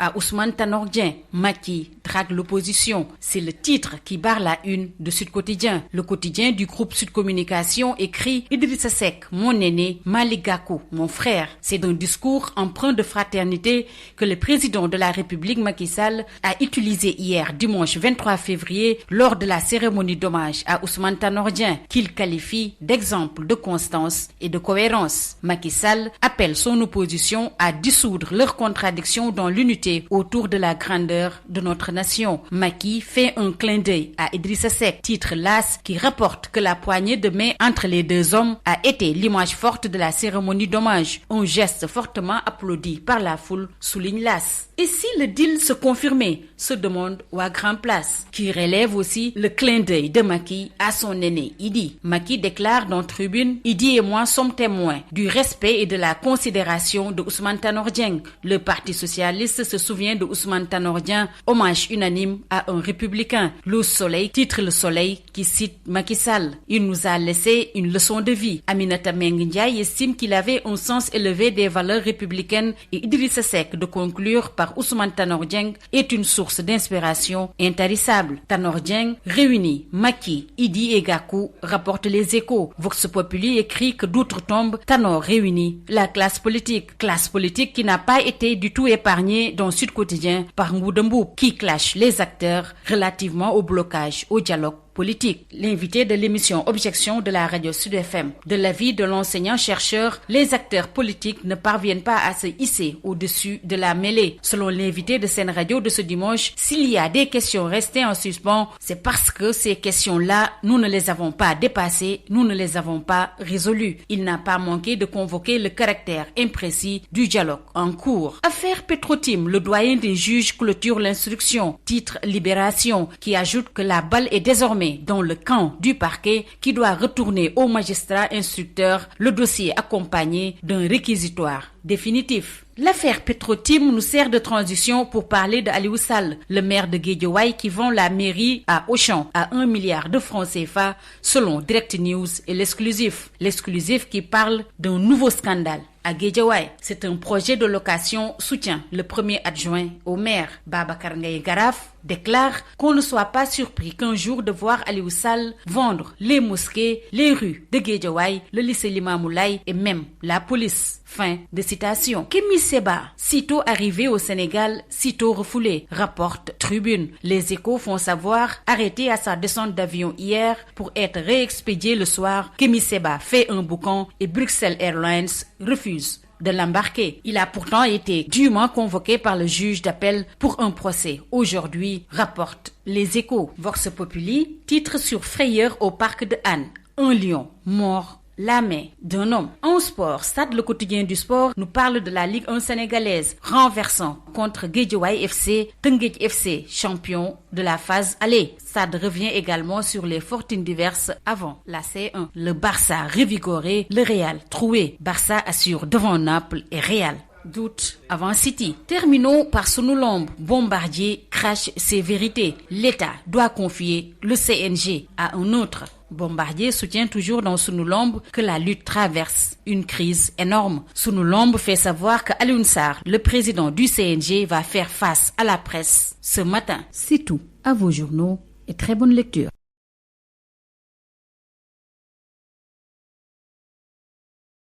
à Ousmane Tanor Dieng. Macky drague l'opposition. C'est le titre qui barre la une de Sud Quotidien. Le quotidien du groupe Sud Communication écrit: Idrissa Seck, mon aîné, Malick Gakou, mon frère. C'est d'un discours empreint de fraternité que le président de la République, Macky Sall, a utilisé hier, dimanche 23 février, lors de la cérémonie d'hommage à Ousmane Tanor Dieng, qu'il qualifie d'exemple de constance et de cohérence. Macky Sall appelle son opposition à dissoudre leurs contradictions dans l'unité autour de la grandeur de notre nation. Macky fait un clin d'œil à Idrissa Seck, titre l'As qui rapporte que la poignée de main entre les deux hommes a été l'image forte de la cérémonie d'hommage. Un geste fortement applaudi par la foule, souligne l'As. Et si le deal se confirmait, se demande Wa Grand Place, qui relève aussi le clin d'œil de Macky à son aîné Idi. Macky déclare dans Tribune: Idi et moi sommes témoins du respect et de la considération de Ousmane Tanor Dieng. Le Parti socialiste se souvient de Ousmane Tanor Dieng, hommage unanime à un républicain. Le Soleil titre Le Soleil qui cite Macky Sall: il nous a laissé une leçon de vie. Aminata Mbengue Ndiaye estime qu'il avait un sens élevé des valeurs républicaines et Idrissa Seck de conclure par Ousmane Tanor Dieng est une source d'inspiration intarissable. Tanor Dieng réunit Macky, Idi et Gakou, rapporte Les Échos. Vox Populi écrit que d'outre-tombe, Tanor réunit la classe politique. Classe politique qui n'a pas été du tout épargnée dans Sud Quotidien par Ngouda Mboup, qui clash les acteurs relativement au blocage, au dialogue politique. L'invité de l'émission Objection de la radio Sud FM. De l'avis de l'enseignant-chercheur, les acteurs politiques ne parviennent pas à se hisser au-dessus de la mêlée. Selon l'invité de Sen Radio de ce dimanche, s'il y a des questions restées en suspens, c'est parce que ces questions-là, nous ne les avons pas dépassées, nous ne les avons pas résolues. Il n'a pas manqué de convoquer le caractère imprécis du dialogue en cours. Affaire Petro-Tim, le doyen des juges clôture l'instruction. Titre Libération, qui ajoute que la balle est désormais dans le camp du parquet qui doit retourner au magistrat instructeur le dossier accompagné d'un réquisitoire définitif. L'affaire Petro-Tim nous sert de transition pour parler de Aliou Sall, le maire de Guédiawaye qui vend la mairie à Auchan à 1 milliard de francs CFA selon Direct News et l'exclusif. L'exclusif qui parle d'un nouveau scandale à Guédiawaye. C'est un projet de location soutien le premier adjoint au maire. Babacar Ngaye Garaf déclare qu'on ne soit pas surpris qu'un jour de voir Aliou Sall vendre les mosquées, les rues de Guédiawaye, le lycée Limamoulaye et même la police. Fin de citation. Kémi Séba, sitôt arrivé au Sénégal, sitôt refoulé, rapporte Tribune. Les Échos font savoir, arrêté à sa descente d'avion hier pour être réexpédié le soir, Kémi Séba fait un boucan et Bruxelles Airlines refuse de l'embarquer. Il a pourtant été dûment convoqué par le juge d'appel pour un procès. Aujourd'hui, rapporte Les Échos. Vox Populi, titre sur frayeur au parc de Hann. Un lion mort la main d'un homme. En sport, Stade le quotidien du sport nous parle de la Ligue 1 sénégalaise, renversant contre Guédiawaye FC, Teungueth FC, champion de la phase aller. Stade revient également sur les fortunes diverses avant la C1. Le Barça revigoré, le Real troué. Barça assure devant Naples et Real. Doute avant City. Terminons par Sunu Lamb. Bombardier crache ses vérités. L'État doit confier le CNG à un autre. Bombardier soutient toujours dans Sunu Lamb que la lutte traverse une crise énorme. Sunu Lamb fait savoir que Alioune Sarr, le président du CNG, va faire face à la presse ce matin. C'est tout. À vos journaux et très bonne lecture.